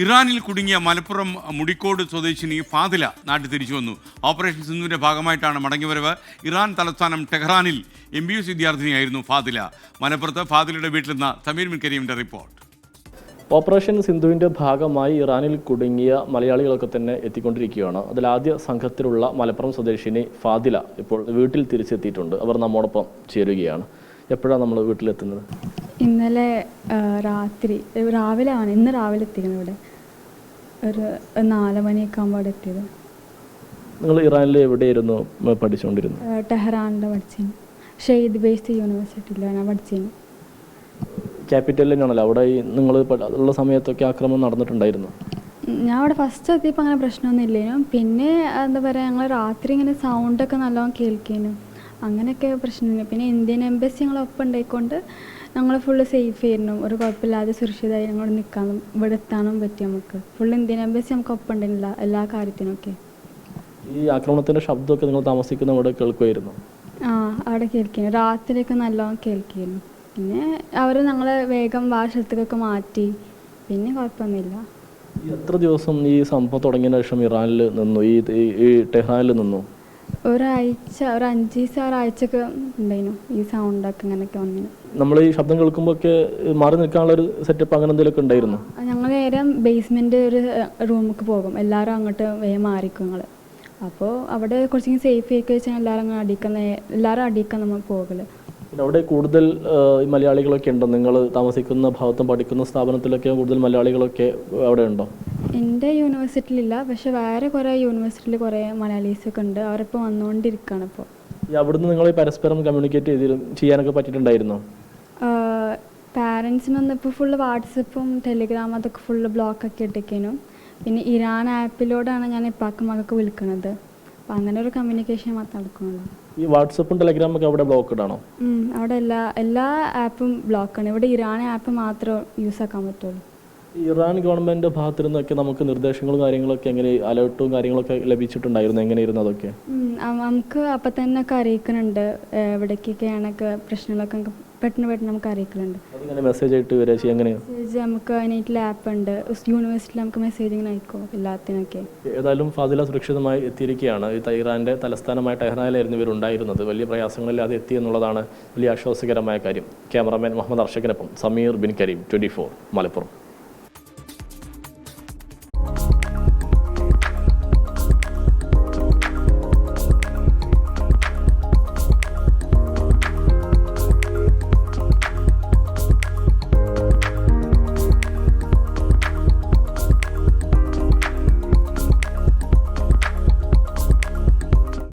ഇറാനിൽ കുടുങ്ങിയ മലപ്പുറം മുടിക്കോട് സ്വദേശിനി ഫാദില നാട്ടിൽ തിരിച്ചു വന്നു. ഓപ്പറേഷൻ സിന്ധുവിന്റെ ഭാഗമായിട്ടാണ് മടങ്ങിവരവ്. ഇറാൻ തലസ്ഥാനം ടെഹ്റാനിൽ MBS വിദ്യാർത്ഥിനിയായിരുന്നു ഫാദില. മലപ്പുറത്ത് ഫാദിലയുടെ വീട്ടിൽ നിന്ന് സമീർ ബിൻ കരീമിന്റെ റിപ്പോർട്ട്. ഓപ്പറേഷൻ സിന്ധുവിൻ്റെ ഭാഗമായി ഇറാനിൽ കുടുങ്ങിയ മലയാളികളൊക്കെ തന്നെ എത്തിക്കൊണ്ടിരിക്കുകയാണ്. അതിലാദ്യ സംഘത്തിലുള്ള മലപ്പുറം സ്വദേശിനി ഫാദില ഇപ്പോൾ വീട്ടിൽ തിരിച്ചെത്തിയിട്ടുണ്ട്. അവർ നമ്മോടൊപ്പം ചേരുകയാണ്. എപ്പോഴാണ് നമ്മൾ വീട്ടിലെത്തുന്നത്? ഇന്നലെ രാവിലെ ആണ്. ഇന്ന് രാവിലെ എത്തിക്കുന്നത്. ഇവിടെ ഒരു 4 മണിയൊക്കെ ആകുമ്പോൾ അവിടെ എത്തിയത്. നിങ്ങൾ ഇറാനിൽ എവിടെയായിരുന്നു പഠിച്ചുകൊണ്ടിരുന്നത്? ടെഹ്റാനിൽ പഠിച്ചിരുന്നു. ഷെയ്ദ് ബേസ്ഡ് യൂണിവേഴ്സിറ്റിയിലാണ് ഞാൻ പഠിച്ചിരുന്നു. ക്യാപിറ്റലിൽ തന്നെയാണല്ലോ. അവിടെ നിങ്ങൾ ഉള്ള സമയത്തൊക്കെ ആക്രമണം നടന്നിട്ടുണ്ടായിരുന്നു? ഞാൻ അവിടെ ഫസ്റ്റ് എത്തിയപ്പോൾ അങ്ങനെ പ്രശ്നമൊന്നും ഇല്ലേനും. പിന്നെ എന്താ പറയുക, ഞങ്ങൾ രാത്രി ഇങ്ങനെ സൗണ്ടൊക്കെ നല്ലോണം കേൾക്കേനും അങ്ങനെയൊക്കെ പ്രശ്നമില്ല. പിന്നെ ഇന്ത്യൻ എംബസി ഞങ്ങളൊപ്പം ഉണ്ടായിക്കൊണ്ട് ഞങ്ങൾ ഫുള്ള് സേഫ് ആയിരുന്നു. ഒരു കുഴപ്പമില്ലാതെ സുരക്ഷിതമായി ഞങ്ങൾ നിൽക്കാനും ഇവിടെ എത്താനും പറ്റി. നമുക്ക് ഫുൾ ഇന്ത്യൻ എംബസി നമുക്ക് ഒപ്പം ഉണ്ടായിരുന്നില്ല എല്ലാ കാര്യത്തിനൊക്കെ. ഈ ആക്രമണത്തിൻ്റെ ശബ്ദമൊക്കെ നിങ്ങൾ താമസിക്കുന്ന അവിടെ കേൾക്കുമായിരുന്നു? അവിടെ കേൾക്കുന്നു. രാത്രിയൊക്കെ നല്ലോണം കേൾക്കുന്നു. പിന്നെ അവർ ഞങ്ങളെ വേഗം സ്ഥലത്തേക്കൊക്കെ മാറ്റി. പിന്നെ കുഴപ്പമൊന്നുമില്ല. എത്ര ദിവസം ഈ സംഭവം തുടങ്ങിയ ശേഷം ഇറാനിൽ നിന്നു, ഈ ടെഹ്റാനിൽ നിന്നു? ഒരാഴ്ച, ഒരു 5 ദിവസം ഒരാഴ്ചയൊക്കെ ഉണ്ടായിരുന്നു. ഈ സൗണ്ടൊക്കെ അങ്ങനെയൊക്കെ വന്നിന്. നമ്മൾ ഈ ശബ്ദം കേൾക്കുമ്പോൾ ഒക്കെ മാറി നിൽക്കാനുള്ള ഒരു സെറ്റപ്പ് അങ്ങനെ എന്തെങ്കിലുമൊക്കെ ഉണ്ടായിരുന്നു? ഞങ്ങൾ നേരെ ബേസ്മെന്റ് ഒരു റൂമിലേക്ക് പോകും. എല്ലാവരും അങ്ങോട്ട് വേഗം മാറിക്കും ഞങ്ങൾ. അപ്പോൾ അവിടെ കുറച്ചെങ്കിലും സേഫ് ആക്കി വെച്ചാൽ എല്ലാവരും അടിക്കാൻ നമ്മൾ പോകല്. പിന്നെ അവിടെ കൂടുതൽ മലയാളികളൊക്കെ ഉണ്ടോ? നിങ്ങൾ താമസിക്കുന്ന ഭാഗത്തും പഠിക്കുന്ന സ്ഥാപനത്തിലൊക്കെ കൂടുതൽ മലയാളികളൊക്കെ അവിടെ ഉണ്ടോ? എൻ്റെ യൂണിവേഴ്സിറ്റിയിലില്ല, പക്ഷെ വേറെ കുറേ യൂണിവേഴ്സിറ്റിയിൽ കുറേ മലയാളീസൊക്കെ ഉണ്ട്. അവരിപ്പോൾ വന്നുകൊണ്ടിരിക്കുകയാണ്. ഇപ്പോൾ അവിടുന്ന് നിങ്ങൾ പരസ്പരം കമ്മ്യൂണിക്കേറ്റ് ചെയ്യാനൊക്കെ പറ്റിയിട്ടുണ്ടായിരുന്നോ? പാരൻസിനൊന്നും ഇപ്പോൾ ഫുള്ള് വാട്സപ്പും ടെലിഗ്രാം അതൊക്കെ ഫുള്ള് ബ്ലോക്കൊക്കെ ഇട്ടേക്കേനും. പിന്നെ ഇറാൻ ആപ്പിലൂടെയാണ് ഞാൻ ഇപ്പാക്ക് മകൾക്ക് വിളിക്കുന്നത്. അപ്പം അങ്ങനെ ഒരു കമ്മ്യൂണിക്കേഷൻ മാത്രം നടക്കുന്നുള്ളൂ. ഈ വാട്സപ്പും ടെലിഗ്രാമൊക്കെ അവിടെ ബ്ലോക്ക്ഡ് ആണോ? അവിടെ എല്ലാ ആപ്പും ബ്ലോക്കാണ്. ഇവിടെ ഇറാൻ ആപ്പ് മാത്രമേ യൂസ് ആക്കാൻ പറ്റുള്ളൂ. ഇറാൻ ഗവൺമെൻറ് ഭാഗത്തു നിന്നൊക്കെ നമുക്ക് നിർദ്ദേശങ്ങളും കാര്യങ്ങളൊക്കെ എങ്ങനെ, അലേർട്ടും കാര്യങ്ങളൊക്കെ ലഭിച്ചിട്ടുണ്ടായിരുന്നു? എങ്ങനെയായിരുന്നു അതൊക്കെ? നമുക്ക് അപ്പം തന്നെ ഒക്കെ അറിയിക്കുന്നുണ്ട്. എവിടേക്കൊക്കെയാണൊക്കെ പ്രശ്നങ്ങളൊക്കെ പെട്ടെന്ന് നമുക്ക് അറിയിക്കുന്നുണ്ട്. അതിങ്ങനെ മെസ്സേജ് ആയിട്ട് വരിക ചെയ്യാം? എങ്ങനെയാണ് മെസ്സേജ് നമുക്ക് അതിനായിട്ടുള്ള ആപ്പ് ഉണ്ട്. യൂണിവേഴ്സിറ്റിയിൽ നമുക്ക് മെസ്സേജ് ഇങ്ങനെ അയക്കും എല്ലാത്തിനൊക്കെ. ഏതായാലും ഫാദില സുരക്ഷിതമായി എത്തിയിരിക്കുകയാണ്. ഇറാൻ്റെ തലസ്ഥാനമായ ടെഹ്റാനിലായിരുന്നു ഇവരുണ്ടായിരുന്നത്. വലിയ പ്രയാസങ്ങളില്ലാതെ എത്തി എന്നുള്ളതാണ് വലിയ ആശ്വാസകരമായ കാര്യം. ക്യാമറാമാൻ മുഹമ്മദ് അർഷക്കിനൊപ്പം സമീർ ബിൻ കരീം, 24 മലപ്പുറം.